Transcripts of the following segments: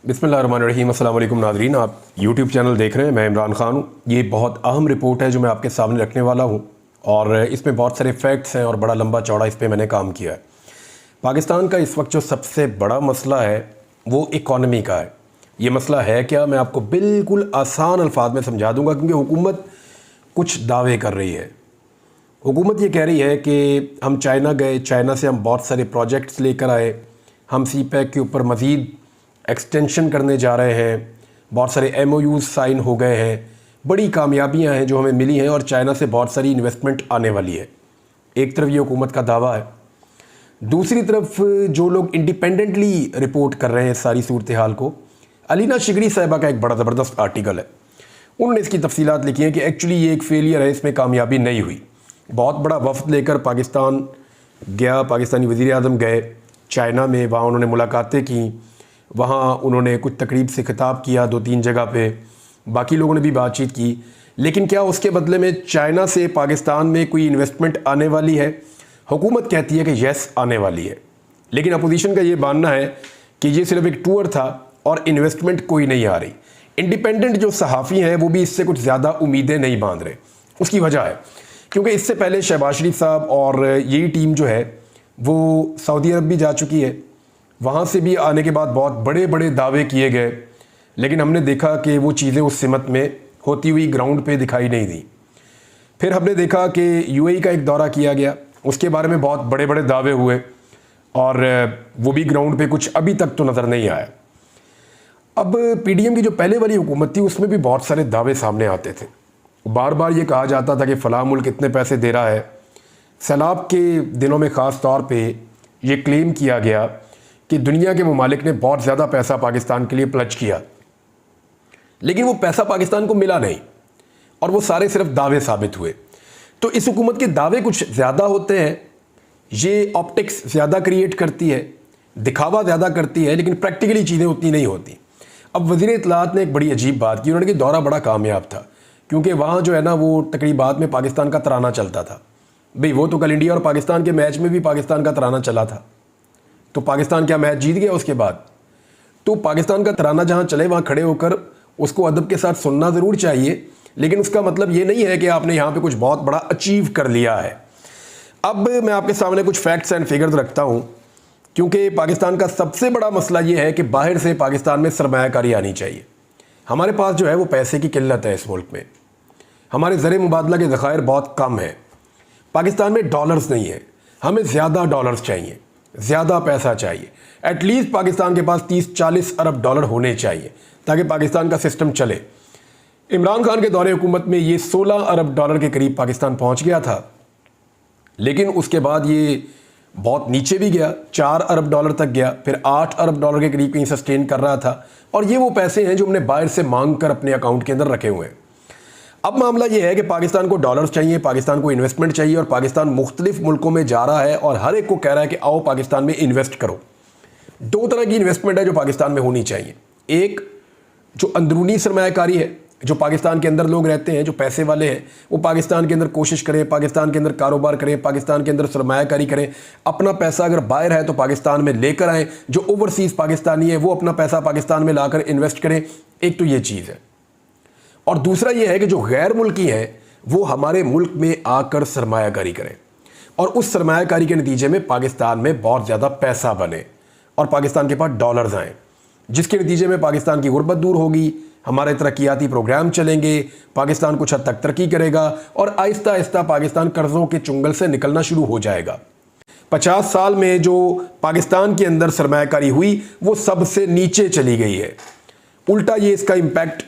बिस्मिल्लाहिर्रहमानिर्रहीम। अस्सलाम वालेकुम नाज़रीन, आप यूट्यूब चैनल देख रहे हैं। मैं इमरान खान हूँ। ये बहुत अहम रिपोर्ट है जो मैं आपके सामने रखने वाला हूँ और इसमें बहुत सारे फैक्ट्स हैं और बड़ा लंबा चौड़ा इस पर मैंने काम किया है। पाकिस्तान का इस वक्त जो सबसे बड़ा मसला है वो इकॉनमी का है। ये मसला है क्या, मैं आपको बिल्कुल आसान अल्फाज में समझा दूँगा, क्योंकि हुकूमत कुछ दावे कर रही है। हुकूमत ये कह रही है कि हम चाइना गए, चाइना से हम बहुत सारे प्रोजेक्ट्स लेकर आए, हम सी पैक के ऊपर मज़ीद एक्सटेंशन करने जा रहे हैं, बहुत सारे MOUs साइन हो गए हैं, बड़ी कामयाबियां हैं जो हमें मिली हैं और चाइना से बहुत सारी इन्वेस्टमेंट आने वाली है। एक तरफ ये हुकूमत का दावा है, दूसरी तरफ जो लोग इंडिपेंडेंटली रिपोर्ट कर रहे हैं सारी सूरत हाल को, अलीना शिगरी साहिबा का एक बड़ा ज़बरदस्त आर्टिकल है। उन्होंने इसकी तफसीलात लिखी हैं कि एक्चुअली ये एक फेलियर है, इसमें कामयाबी नहीं हुई। बहुत बड़ा वफ्द लेकर पाकिस्तान गया, पाकिस्तानी वज़ीर आज़म गए चाइना में, वहाँ उन्होंने मुलाकातें की, वहाँ उन्होंने कुछ तकरीब से खिताब किया 2-3 जगह पे, बाकी लोगों ने भी बातचीत की। लेकिन क्या उसके बदले में चाइना से पाकिस्तान में कोई इन्वेस्टमेंट आने वाली है? हुकूमत कहती है कि यस आने वाली है, लेकिन अपोजिशन का ये मानना है कि ये सिर्फ एक टूर था और इन्वेस्टमेंट कोई नहीं आ रही। इंडिपेंडेंट जो सहाफ़ी हैं वो भी इससे कुछ ज़्यादा उम्मीदें नहीं बांध रहे। उसकी वजह है क्योंकि इससे पहले शहबाज शरीफ साहब और यही टीम जो है वो सऊदी अरब भी जा चुकी है। वहाँ से भी आने के बाद बहुत बड़े बड़े दावे किए गए, लेकिन हमने देखा कि वो चीज़ें उस सिमत में होती हुई ग्राउंड पे दिखाई नहीं दी। फिर हमने देखा कि UAE का एक दौरा किया गया, उसके बारे में बहुत बड़े बड़े दावे हुए और वो भी ग्राउंड पे कुछ अभी तक तो नज़र नहीं आया। अब PDM की जो पहले वाली हुकूमत थी उसमें भी बहुत सारे दावे सामने आते थे। बार बार ये कहा जाता था कि फ़लाँ मुल्क इतने पैसे दे रहा है। सैलाब के दिनों में ख़ास तौर पर ये क्लेम किया गया कि दुनिया के ममालिक ने बहुत ज़्यादा पैसा पाकिस्तान के लिए प्लज किया, लेकिन वो पैसा पाकिस्तान को मिला नहीं और वो सारे सिर्फ दावे साबित हुए। तो इस हुकूमत के दावे कुछ ज़्यादा होते हैं, ये ऑप्टिक्स ज़्यादा क्रिएट करती है, दिखावा ज़्यादा करती है, लेकिन प्रैक्टिकली चीज़ें उतनी नहीं होती। अब वज़ीर इत्तलाआत ने एक बड़ी अजीब बात की, उन्होंने कि दौरा बड़ा कामयाब था, क्योंकि वहाँ जो है ना वो तकरीबात में पाकिस्तान का तराना चलता था। भाई वो तो कल इंडिया और पाकिस्तान के मैच में भी पाकिस्तान का तराना चला था, तो पाकिस्तान क्या मैच जीत गया उसके बाद? तो पाकिस्तान का तराना जहाँ चले वहाँ खड़े होकर उसको अदब के साथ सुनना ज़रूर चाहिए, लेकिन उसका मतलब ये नहीं है कि आपने यहाँ पे कुछ बहुत बड़ा अचीव कर लिया है। अब मैं आपके सामने कुछ फैक्ट्स एंड फिगर्स रखता हूँ, क्योंकि पाकिस्तान का सबसे बड़ा मसला ये है कि बाहर से पाकिस्तान में सरमायाकारी आनी चाहिए। हमारे पास जो है वो पैसे की किल्लत है इस मुल्क में, हमारे ज़र मुबादला के ज़खायर बहुत कम है। पाकिस्तान में डॉलर्स नहीं है, हमें ज़्यादा डॉलर्स चाहिए, ज़्यादा पैसा चाहिए। एटलीस्ट पाकिस्तान के पास 30-40 अरब डॉलर होने चाहिए ताकि पाकिस्तान का सिस्टम चले। इमरान खान के दौरे हुकूमत में ये 16 अरब डॉलर के करीब पाकिस्तान पहुंच गया था, लेकिन उसके बाद ये बहुत नीचे भी गया, 4 अरब डॉलर तक गया, फिर 8 अरब डॉलर के करीब कहीं सस्टेन कर रहा था। और ये वो पैसे हैं जो हमने बाहर से मांग कर अपने अकाउंट के अंदर रखे हुए हैं। अब मामला ये है कि पाकिस्तान को डॉलर्स चाहिए, पाकिस्तान को इन्वेस्टमेंट चाहिए, और पाकिस्तान मुख्तलिफ मुल्कों में जा रहा है और हर एक को कह रहा है कि आओ पाकिस्तान में इन्वेस्ट करो। 2 तरह की इन्वेस्टमेंट है जो पाकिस्तान में होनी चाहिए। एक जो अंदरूनी सरमायाकारी है, जो पाकिस्तान के अंदर लोग रहते हैं, जो पैसे वाले हैं, वो पाकिस्तान के अंदर कोशिश करें, पाकिस्तान के अंदर कारोबार करें, पाकिस्तान के अंदर सरमायाकारी करें, अपना पैसा अगर बाहर है तो पाकिस्तान में लेकर आएँ। जो ओवरसीज़ पाकिस्तानी है वो अपना पैसा पाकिस्तान में लाकर इन्वेस्ट करें। एक तो ये चीज़ है, और दूसरा ये है कि जो गैर मुल्की हैं वो हमारे मुल्क में आकर सरमायाकारी करें और उस सरमायाकारी के नतीजे में पाकिस्तान में बहुत ज़्यादा पैसा बने और पाकिस्तान के पास डॉलर्स आएँ, जिसके नतीजे में पाकिस्तान की गुर्बत दूर होगी, हमारे तरक्याती प्रोग्राम चलेंगे, पाकिस्तान कुछ हद तक तरक्की करेगा और आहिस्ता आहिस्ता पाकिस्तान कर्ज़ों के चुंगल से निकलना शुरू हो जाएगा। 50 साल में जो पाकिस्तान के अंदर सरमायाकारी हुई वो सबसे नीचे चली गई है। उल्टा ये इसका इम्पैक्ट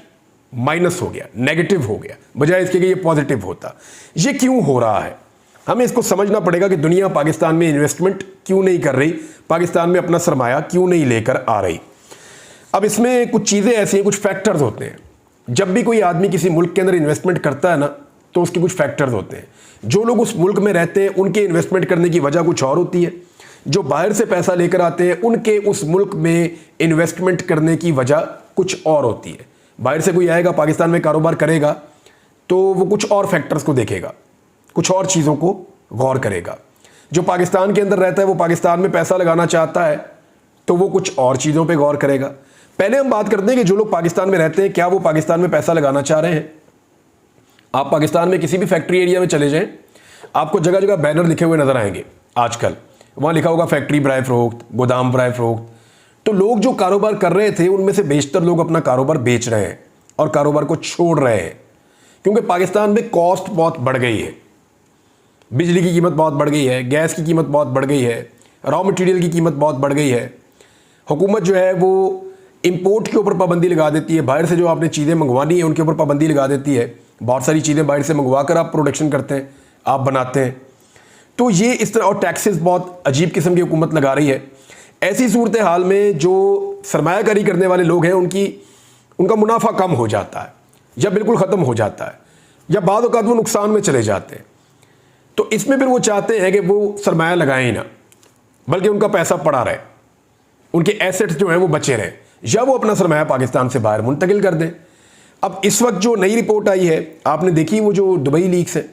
माइनस हो गया, नेगेटिव हो गया, बजाय इसके कि ये पॉजिटिव होता। ये क्यों हो रहा है? हमें इसको समझना पड़ेगा कि दुनिया पाकिस्तान में इन्वेस्टमेंट क्यों नहीं कर रही, पाकिस्तान में अपना सरमाया क्यों नहीं लेकर आ रही। अब इसमें कुछ चीज़ें ऐसी हैं, कुछ फैक्टर्स होते हैं। जब भी कोई आदमी किसी मुल्क के अंदर इन्वेस्टमेंट करता है ना, तो उसके कुछ फैक्टर्स होते हैं। जो लोग उस मुल्क में रहते हैं उनके इन्वेस्टमेंट करने की वजह कुछ और होती है, जो बाहर से पैसा लेकर आते हैं उनके उस मुल्क में इन्वेस्टमेंट करने की वजह कुछ और होती है। बाहर से कोई आएगा पाकिस्तान में कारोबार करेगा तो वो कुछ और फैक्टर्स को देखेगा, कुछ और चीज़ों को गौर करेगा। जो पाकिस्तान के अंदर रहता है वो पाकिस्तान में पैसा लगाना चाहता है तो वो कुछ और चीज़ों पे गौर करेगा। पहले हम बात करते हैं कि जो लोग पाकिस्तान में रहते हैं क्या वो पाकिस्तान में पैसा लगाना चाह रहे हैं। आप पाकिस्तान में किसी भी फैक्ट्री एरिया में चले जाएं, आपको जगह जगह बैनर लिखे हुए नजर आएंगे। आजकल वहाँ लिखा होगा फैक्ट्री बराए फरोख्त, गोदाम बराए फरोख्त। तो लोग जो कारोबार कर रहे थे उनमें से बेशतर लोग अपना कारोबार बेच रहे हैं और कारोबार को छोड़ रहे हैं, क्योंकि पाकिस्तान में कॉस्ट बहुत बढ़ गई है। बिजली की कीमत बहुत बढ़ गई है, गैस की कीमत बहुत बढ़ गई है, रॉ मटेरियल की कीमत बहुत बढ़ गई है। हुकूमत जो है वो इंपोर्ट के ऊपर पाबंदी लगा देती है, बाहर से जो आपने चीज़ें मंगवानी है उनके ऊपर पाबंदी लगा देती है। बहुत सारी चीज़ें बाहर से मंगवा कर आप प्रोडक्शन करते हैं, आप बनाते हैं। तो ये इस तरह, और टैक्सेस बहुत अजीब किस्म की हुकूमत लगा रही है। ऐसी सूरत हाल में जो सरमायाकारी करने वाले लोग हैं उनका मुनाफा कम हो जाता है या बिल्कुल ख़त्म हो जाता है या बाद औक़ात वो नुकसान में चले जाते हैं। तो इसमें फिर वो चाहते हैं कि वो सरमाया लगाएं ही ना, बल्कि उनका पैसा पड़ा रहे, उनके एसेट्स जो हैं वो बचे रहें, या वो अपना सरमाया पाकिस्तान से बाहर मुंतकिल कर दें। अब इस वक्त जो नई रिपोर्ट आई है, आपने देखी वो जो दुबई लीक्स है,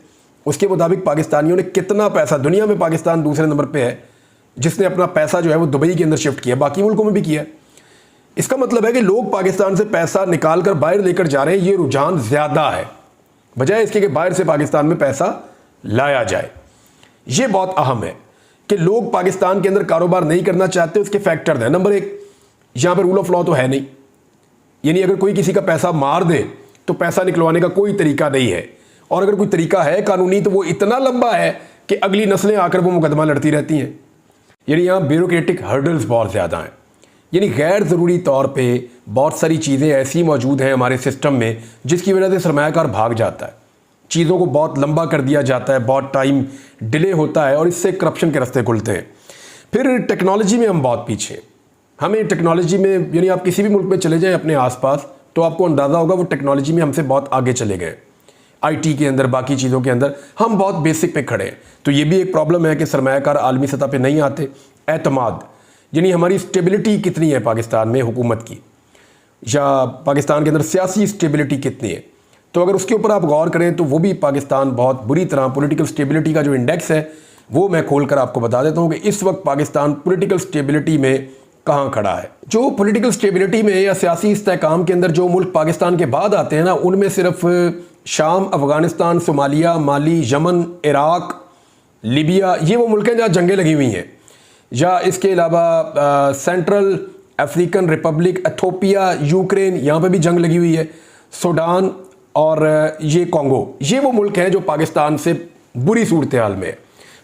उसके मुताबिक पाकिस्तानियों ने कितना पैसा, दुनिया में पाकिस्तान दूसरे नंबर पे है जिसने अपना पैसा जो है वो दुबई के अंदर शिफ्ट किया, बाकी मुल्कों में भी किया। इसका मतलब है कि लोग पाकिस्तान से पैसा निकाल कर बाहर लेकर जा रहे हैं। ये रुझान ज़्यादा है बजाय इसके कि बाहर से पाकिस्तान में पैसा लाया जाए। ये बहुत अहम है कि लोग पाकिस्तान के अंदर कारोबार नहीं करना चाहते। उसके फैक्टर हैं, नंबर एक, यहाँ पर रूल ऑफ लॉ तो है नहीं, यानी अगर कोई किसी का पैसा मार दे तो पैसा निकलवाने का कोई तरीका नहीं है, और अगर कोई तरीका है कानूनी तो वो इतना लंबा है कि अगली नस्लें आकर वो मुकदमा लड़ती रहती हैं। यानी यहाँ ब्यूरोक्रेटिक हर्डल्स बहुत ज़्यादा हैं, यानी गैर ज़रूरी तौर पे बहुत सारी चीज़ें ऐसी मौजूद हैं हमारे सिस्टम में जिसकी वजह से सरमायाकार भाग जाता है, चीज़ों को बहुत लंबा कर दिया जाता है, बहुत टाइम डिले होता है और इससे करप्शन के रास्ते खुलते हैं। फिर टेक्नोलॉजी में हम बहुत पीछे, हमें टेक्नोलॉजी में, यानी आप किसी भी मुल्क में चले जाएं अपने आसपास तो आपको अंदाज़ा होगा वो टेक्नोलॉजी में हमसे बहुत आगे चले गए। आईटी के अंदर, बाकी चीज़ों के अंदर हम बहुत बेसिक पे खड़े हैं। तो ये भी एक प्रॉब्लम है कि सरमायाकार आलमी सतह पे नहीं आते। एतमाद, यानी हमारी स्टेबिलिटी कितनी है पाकिस्तान में हुकूमत की, या पाकिस्तान के अंदर सियासी स्टेबिलिटी कितनी है, तो अगर उसके ऊपर आप गौर करें तो वो भी पाकिस्तान बहुत बुरी तरह, पॉलिटिकल स्टेबिलिटी का जो इंडेक्स है वो मैं खोल कर आपको बता देता हूँ कि इस वक्त पाकिस्तान पॉलिटिकल स्टेबिलिटी में कहाँ खड़ा है। जो पॉलिटिकल स्टेबिलिटी में या सियासी इस्तेहकाम के अंदर जो मुल्क पाकिस्तान के बाद आते हैं ना, उनमें सिर्फ शाम, अफ़गानिस्तान, सोमालिया, माली, यमन, इराक, लीबिया, ये वो मुल्क हैं जहाँ जंगें लगी हुई हैं। या इसके अलावा central African Republic, Ethiopia, Ukraine, यहाँ पे भी जंग लगी हुई है, सूडान और ये कॉन्गो, ये वो मुल्क हैं जो पाकिस्तान से बुरी सूरत हाल में है।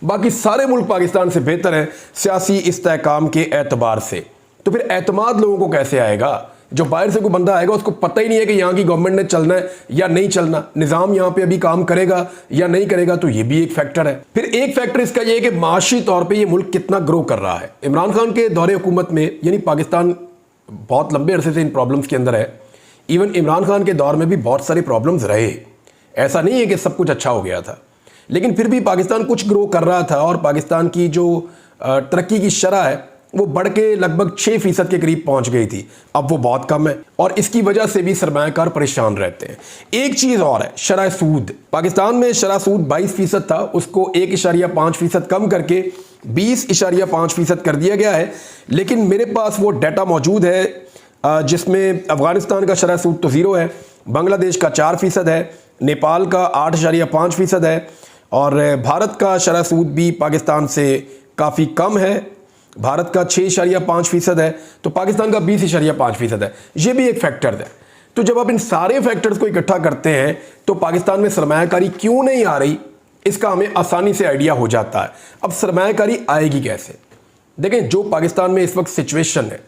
बाकी सारे मुल्क पाकिस्तान से बेहतर हैं सियासी इस्तेहकाम के एतबार से। तो फिर एतमाद लोगों को कैसे आएगा? जो बाहर से कोई बंदा आएगा उसको पता ही नहीं है कि यहाँ की गवर्नमेंट ने चलना है या नहीं चलना, निज़ाम यहाँ पे अभी काम करेगा या नहीं करेगा, तो ये भी एक फैक्टर है। फिर एक फैक्टर इसका ये है कि माशी तौर पे ये मुल्क कितना ग्रो कर रहा है। इमरान खान के दौरे हुकूमत में, यानी पाकिस्तान बहुत लंबे अरसे से इन प्रॉब्लम्स के अंदर है। इवन इमरान खान के दौर में भी बहुत सारे प्रॉब्लम्स रहे, ऐसा नहीं है कि सब कुछ अच्छा हो गया था, लेकिन फिर भी पाकिस्तान कुछ ग्रो कर रहा था और पाकिस्तान की जो तरक्की की शरह है वो बढ़ के लगभग 6% के करीब पहुंच गई थी। अब वो बहुत कम है और इसकी वजह से भी सरमायाकार परेशान रहते हैं। एक चीज़ और है, शरह सूद। पाकिस्तान में शरह सूद 22% था, उसको 1.5% कम करके 20.5% कर दिया गया है। लेकिन मेरे पास वो डाटा मौजूद है जिसमें अफ़गानिस्तान का शरह सूद तो 0 है, बांग्लादेश का 4% है, नेपाल का 8.5% है और भारत का शरह सूद भी पाकिस्तान से काफ़ी कम है। भारत का 6.5% है तो पाकिस्तान का 20.5% है। ये भी एक फैक्टर है। तो जब आप इन सारे फैक्टर्स को इकट्ठा करते हैं तो पाकिस्तान में सरमायाकारी क्यों नहीं आ रही, इसका हमें आसानी से आइडिया हो जाता है। अब सरमायाकारी आएगी कैसे? देखें, जो पाकिस्तान में इस वक्त सिचुएशन है,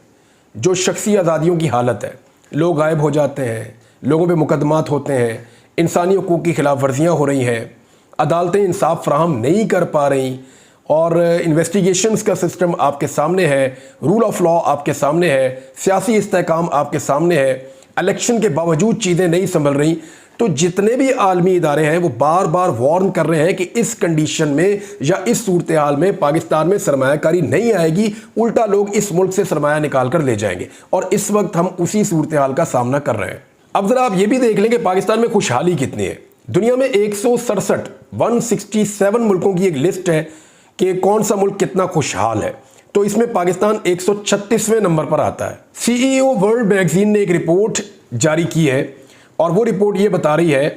जो शख्सी आज़ादियों की हालत है, लोग गायब हो जाते हैं, लोगों पे मुकदमात होते हैं, इंसानी हकूक़ की खिलाफ वर्जियाँ हो रही हैं, अदालतें इंसाफ फराहम नहीं कर पा रही और इन्वेस्टिगेशंस का सिस्टम आपके सामने है, रूल ऑफ लॉ आपके सामने है, सियासी इस्तेहकाम आपके सामने है, इलेक्शन के बावजूद चीज़ें नहीं संभल रही। तो जितने भी आलमी इदारे हैं वो बार बार वार्न कर रहे हैं कि इस कंडीशन में या इस सूरत हाल में पाकिस्तान में सरमायाकारी नहीं आएगी, उल्टा लोग इस मुल्क से सरमाया निकाल कर ले जाएंगे। और इस वक्त हम उसी सूरत हाल का सामना कर रहे हैं। अब ज़रा आप ये भी देख लें कि पाकिस्तान में खुशहाली कितनी है। दुनिया में 167 मुल्कों की एक लिस्ट है कि कौन सा मुल्क कितना खुशहाल है। तो इसमें पाकिस्तान 136वें नंबर पर आता है। CEO वर्ल्ड मैगजीन ने एक रिपोर्ट जारी की है और वो रिपोर्ट ये बता रही है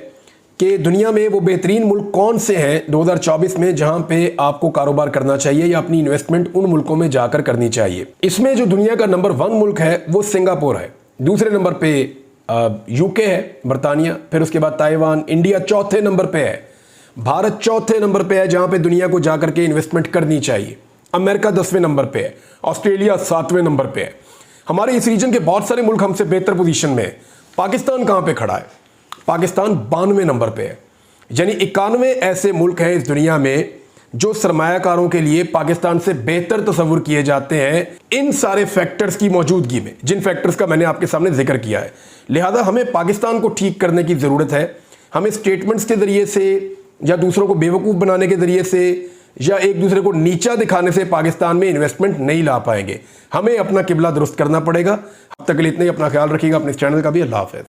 कि दुनिया में वो बेहतरीन मुल्क कौन से हैं 2024 में जहां पे आपको कारोबार करना चाहिए या अपनी इन्वेस्टमेंट उन मुल्कों में जाकर करनी चाहिए। इसमें जो दुनिया का नंबर 1 मुल्क है वो सिंगापुर है, दूसरे नंबर पे यूके है, बरतानिया, फिर उसके बाद ताइवान, इंडिया चौथे नंबर पे है, भारत चौथे नंबर पे है जहां पे दुनिया को जाकर के इन्वेस्टमेंट करनी चाहिए, अमेरिका 10वें नंबर पे है, ऑस्ट्रेलिया 7वें नंबर पे है। हमारे इस रीजन के बहुत सारे मुल्क हमसे बेहतर पोजीशन में है। पाकिस्तान कहां पे खड़ा है? पाकिस्तान 92वें नंबर पे है। यानी 91 ऐसे मुल्क हैं इस दुनिया में जो सरमायाकारों के लिए पाकिस्तान से बेहतर तस्वुर किए जाते हैं इन सारे फैक्टर्स की मौजूदगी में, जिन फैक्टर्स का मैंने आपके सामने जिक्र किया है। लिहाजा हमें पाकिस्तान को ठीक करने की ज़रूरत है। हमें स्टेटमेंट्स के ज़रिए से या दूसरों को बेवकूफ़ बनाने के ज़रिए से या एक दूसरे को नीचा दिखाने से पाकिस्तान में इन्वेस्टमेंट नहीं ला पाएंगे। हमें अपना किबला दुरुस्त करना पड़ेगा। अब तक के लिए इतना ही। अपना ख्याल रखिएगा, अपने चैनल का भी। अल्लाह हाफ़िज़।